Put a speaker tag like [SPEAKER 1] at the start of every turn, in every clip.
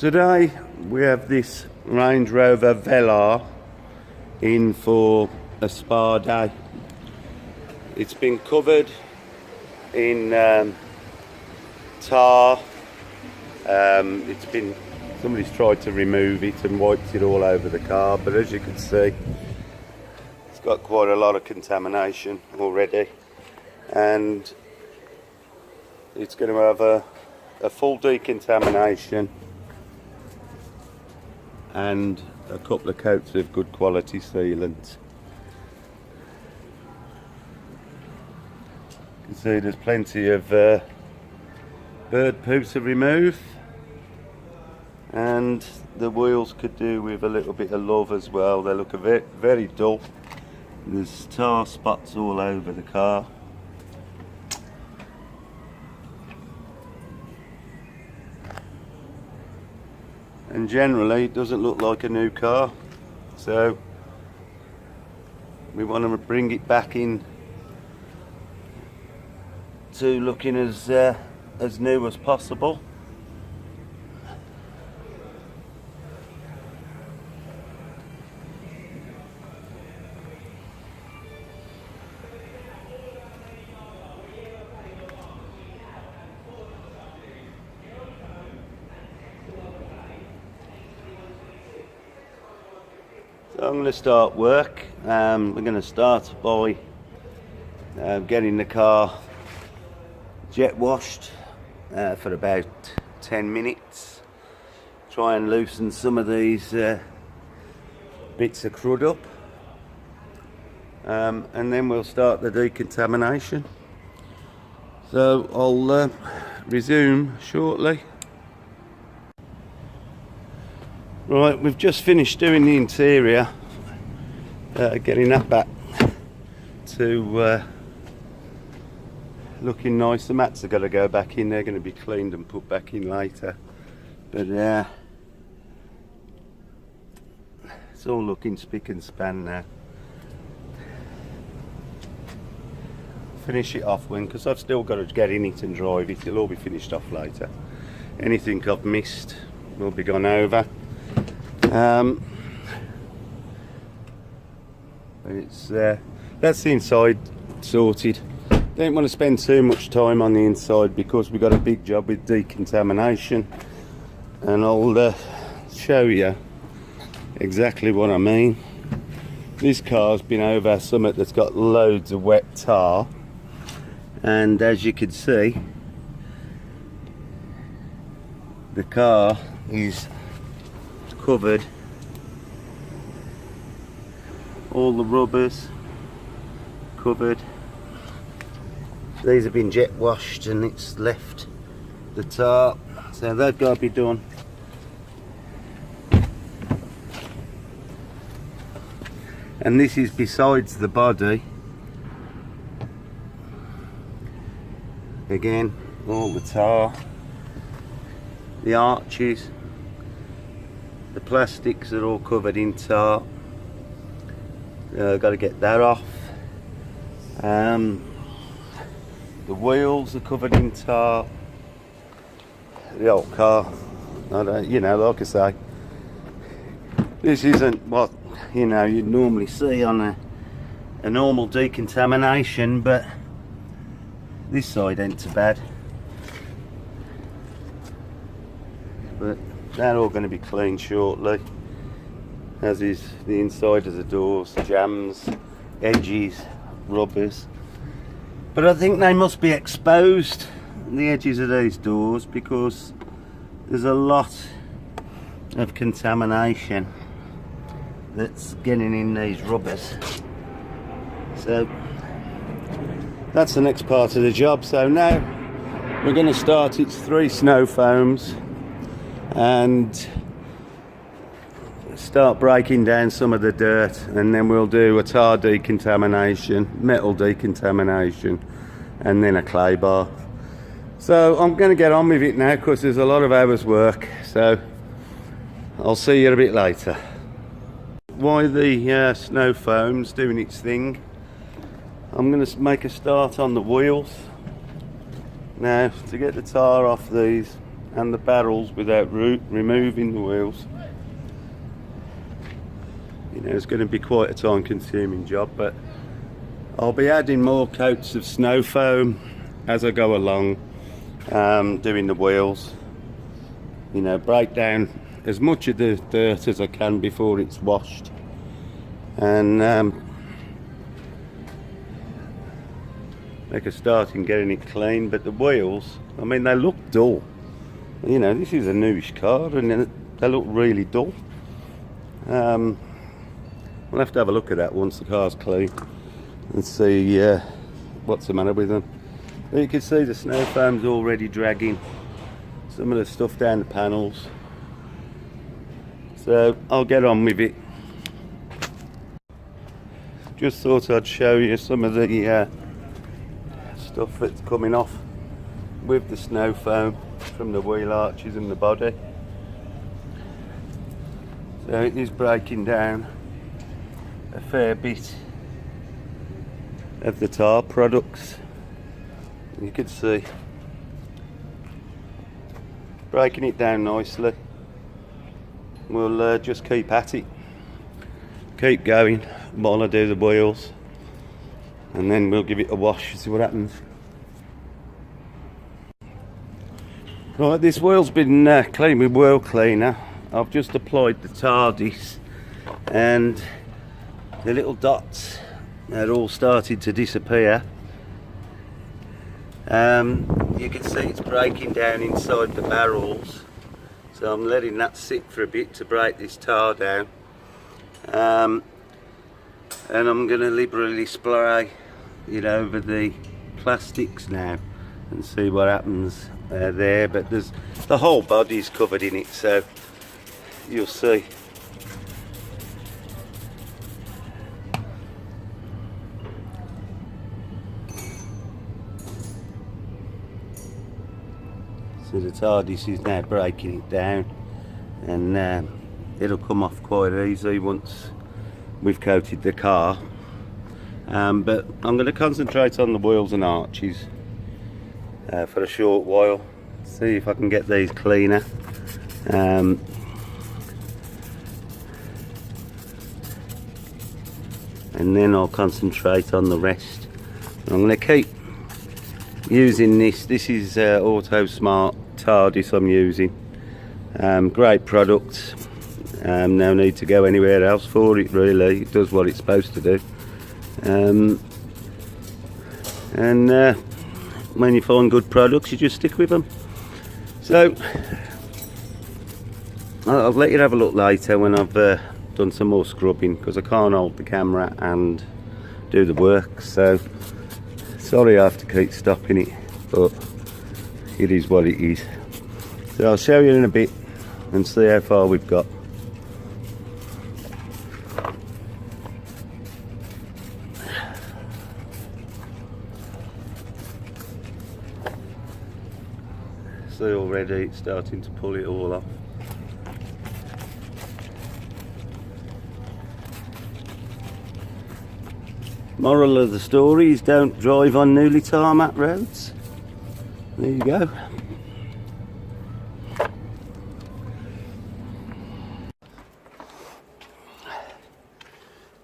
[SPEAKER 1] Today we have this Range Rover Velar in for a spa day. It's been covered in tar. Somebody's tried to remove it and wiped it all over the car, but as you can see, it's got quite a lot of contamination already, and it's going to have a full decontamination and a couple of coats of good quality sealant. You can see there's plenty of bird poo to remove, and the wheels could do with a little bit of love as well. They look very dull. There's tar spots all over the car. And generally it doesn't look like a new car, so we want to bring it back in to looking as new as possible. So I'm going to start work. We're going to start by getting the car jet washed for about 10 minutes. Try and loosen some of these bits of crud up, and then we'll start the decontamination. So I'll resume shortly. Right, we've just finished doing the interior, getting that back to looking nice. The mats are going to go back in, they're going to be cleaned and put back in later, but it's all looking spick and span now. Finish it off when, because I've still got to get in it and drive it. It'll all be finished off later. Anything I've missed will be gone over. But it's that's the inside sorted. Don't want to spend too much time on the inside because we've got a big job with decontamination, and I'll show you exactly what I mean. This car's been over something that's got loads of wet tar, and as you can see, the car is covered. All the rubbers covered. These have been jet washed and it's left the tar, so they've got to be done. And this is besides the body. Again, all the tar, the arches, the plastics are all covered in tar. Got to get that off. The wheels are covered in tar. The old car, you know, like I say, this isn't what you'd normally see on a normal decontamination, but this side ain't too bad. But they're all going to be cleaned shortly, as is the inside of the doors, jams, edges, rubbers. But I think they must be exposed, the edges of these doors, because there's a lot of contamination that's getting in these rubbers. So that's the next part of the job. So now we're going to start. It's 3 snow foams, and start breaking down some of the dirt, and then we'll do a tar decontamination, metal decontamination, and then a clay bar. So I'm going to get on with it now because there's a lot of hours work, so I'll see you a bit later. While the snow foam's doing its thing, I'm going to make a start on the wheels. Now, to get the tar off these, and the barrels without removing the wheels. You know, it's going to be quite a time consuming job, but I'll be adding more coats of snow foam as I go along, doing the wheels. You know, break down as much of the dirt as I can before it's washed, and make a start in getting it clean. But the wheels, I mean, they look dull. You know, this is a newish car and they look really dull. We'll have to have a look at that once the car's clean and see what's the matter with them. But you can see the snow foam's already dragging some of the stuff down the panels, so I'll get on with it. Just thought I'd show you some of the stuff that's coming off with the snow foam from the wheel arches and the body. So it is breaking down a fair bit of the tar products. You can see breaking it down nicely. We'll just keep at it, keep going while I do the wheels, and then we'll give it a wash and see what happens. Right, this wheel's been cleaned with wheel cleaner. I've just applied the TARDIS, and the little dots had all started to disappear. You can see it's breaking down inside the barrels, so I'm letting that sit for a bit to break this tar down, and I'm going to liberally spray it over the plastics now and see what happens there. But the whole body's covered in it, so you'll see. So the TARDIS is now breaking it down, and it'll come off quite easy once we've coated the car. But I'm going to concentrate on the wheels and arches for a short while, see if I can get these cleaner. And then I'll concentrate on the rest. I'm going to keep using this. This is Auto Smart TARDIS I'm using. Great product. No need to go anywhere else for it, really. It does what it's supposed to do. And when you find good products, you just stick with them. So I'll let you have a look later when I've done some more scrubbing, because I can't hold the camera and do the work. So sorry I have to keep stopping it, but it is what it is. So I'll show you in a bit and see how far we've got. See, already it's starting to pull it all off. Moral of the story is don't drive on newly tarmac roads. There you go.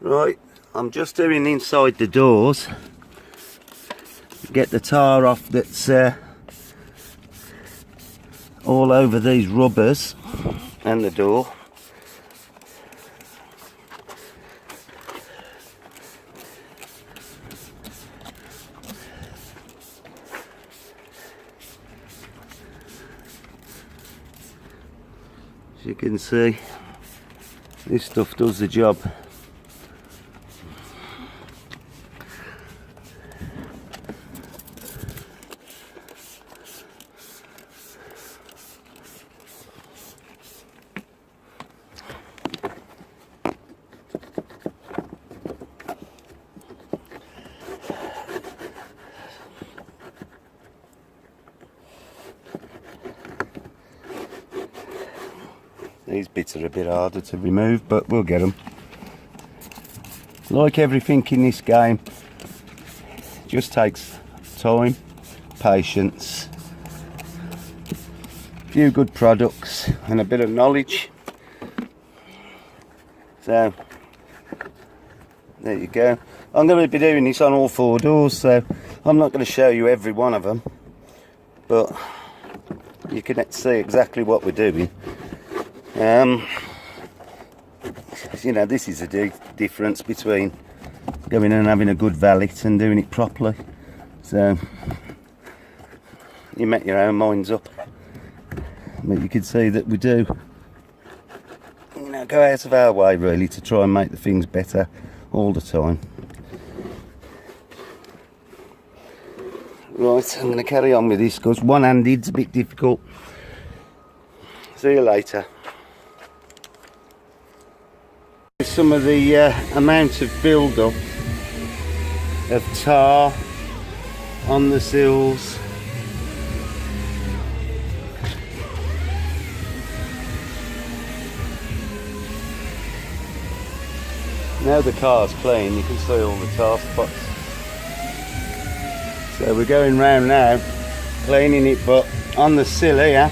[SPEAKER 1] Right, I'm just doing inside the doors. Get the tar off that's all over these rubbers and the door. As you can see, this stuff does the job. These bits are a bit harder to remove, but we'll get them. Like everything in this game, it just takes time, patience, few good products and a bit of knowledge. So there you go. I'm going to be doing this on all 4 doors, so I'm not going to show you every one of them, but you can see exactly what we're doing. You know, this is a difference between going and having a good valet and doing it properly. So you make your own minds up, but you can see that we do, you know, go out of our way really to try and make the things better all the time. Right, I'm going to carry on with this because one-handed's a bit difficult. See you later. Some of the amount of build-up of tar on the sills. Now the car's clean, you can see all the tar spots. So we're going round now, cleaning it, but on the sill here,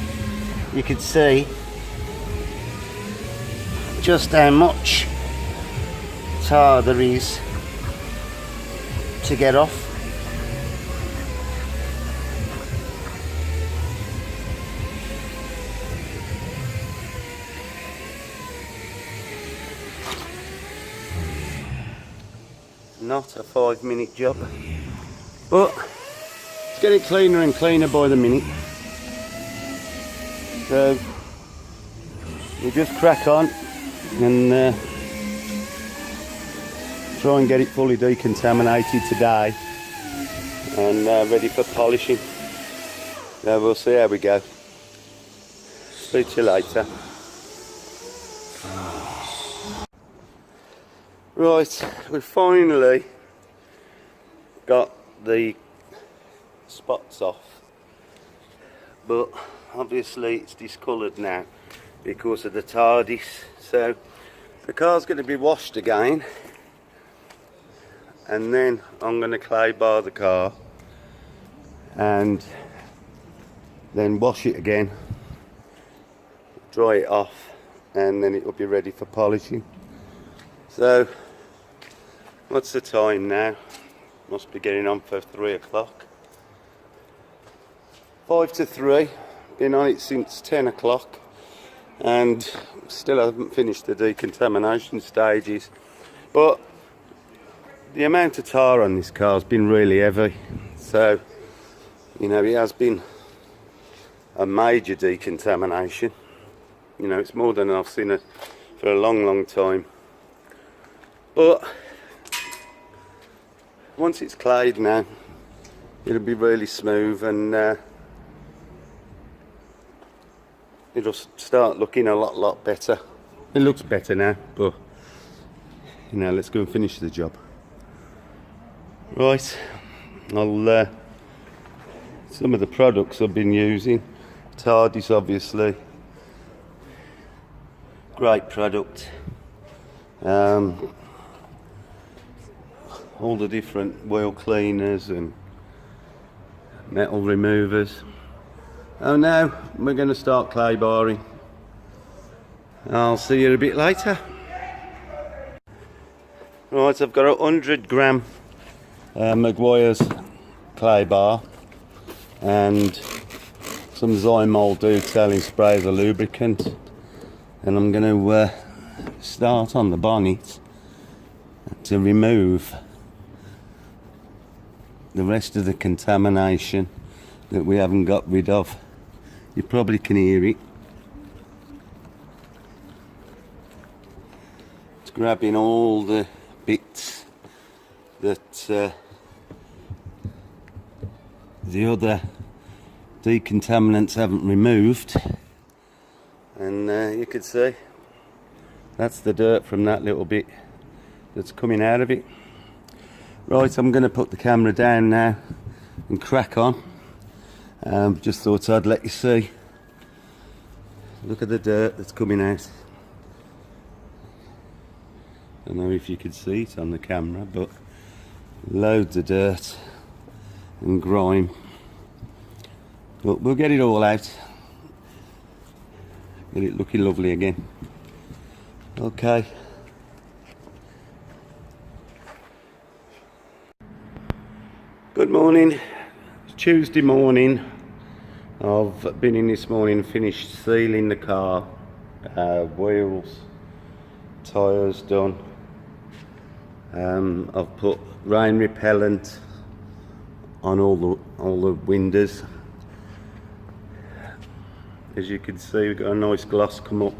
[SPEAKER 1] you can see just how much tar there is to get off. Not a 5-minute job, but it's getting cleaner and cleaner by the minute. So we just crack on and try and get it fully decontaminated today and ready for polishing. So we'll see how we go. Speak to you later. Right, we finally got the spots off, but obviously it's discoloured now because of the TARDIS. So the car's going to be washed again, and then I'm going to clay bar the car and then wash it again, dry it off, and then it will be ready for polishing. So what's the time now? Must be getting on for 3 o'clock. 5 to 3. Been on it since 10 o'clock and still haven't finished the decontamination stages. But the amount of tar on this car has been really heavy. So, you know, it has been a major decontamination. You know, it's more than I've seen it for a long, long time. But once it's clayed now, it'll be really smooth and it'll start looking a lot better. It looks better now, but you know, let's go and finish the job. Right, I'll some of the products I've been using. TARDIS, obviously, great product. All the different wheel cleaners and metal removers. Oh, now we're going to start clay barring. I'll see you a bit later. Right, I've got a 100-gram Maguire's clay bar and some Zymol detailing spray as a lubricant, and I'm going to start on the bonnet to remove the rest of the contamination that we haven't got rid of. You probably can hear it. It's grabbing all the bits that the other decontaminants haven't removed, and you can see that's the dirt from that little bit that's coming out of it. Right, I'm going to put the camera down now and crack on. Just thought I'd let you see. Look at the dirt that's coming out. I don't know if you could see it on the camera, but loads of dirt and grime. But we'll get it all out Get it looking lovely again. Okay. Good morning. It's Tuesday morning. I've been in this morning, finished sealing the car, wheels, tyres done. I've put rain repellent on all the windows. As you can see, we've got a nice gloss come up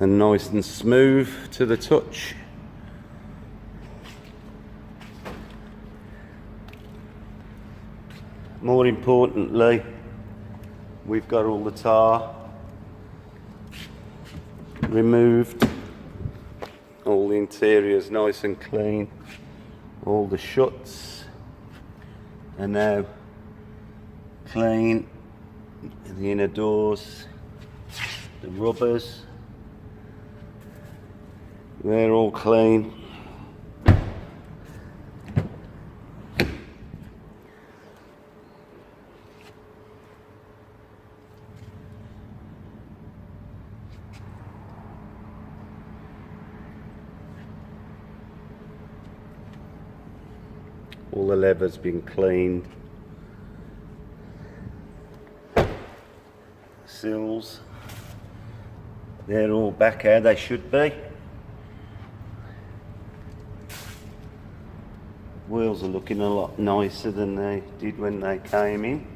[SPEAKER 1] and nice and smooth to the touch. More importantly, we've got all the tar removed, all the interiors nice and clean, all the shuts are now clean, the inner doors, the rubbers, they're all clean. All the leather's been cleaned. Sills, they're all back how they should be. Wheels are looking a lot nicer than they did when they came in.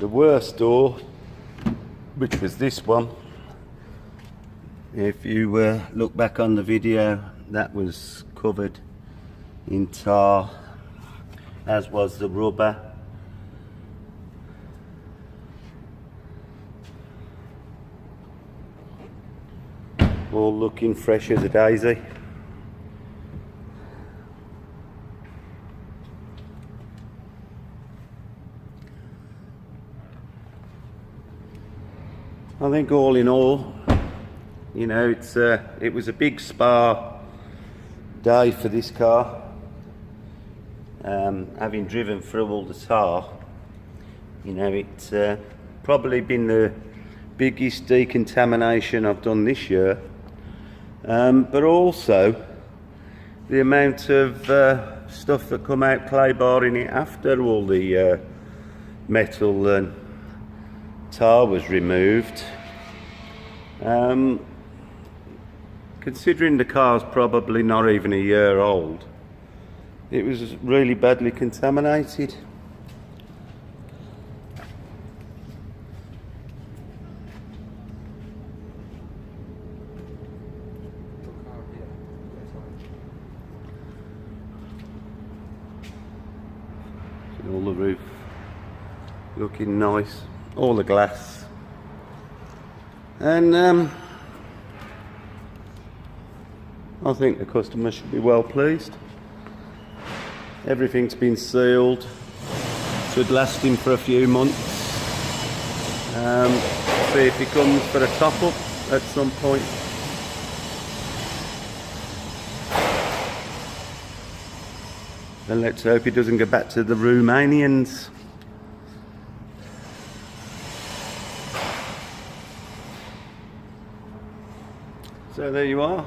[SPEAKER 1] The worst door, which was this one, if you look back on the video, that was covered in tar, as was the rubber. All looking fresh as a daisy. I think all in all, you know, it was a big spa day for this car. Having driven through all the tar, you know, it's probably been the biggest decontamination I've done this year. But also the amount of stuff that come out clay barring it after all the metal and tar was removed. Considering the car's probably not even a year old, it was really badly contaminated. All the roof looking nice, all the glass, and I think the customer should be well pleased. Everything's been sealed, should last him for a few months. See if he comes for a top up at some point. And let's hope he doesn't go back to the Romanians. So there you are.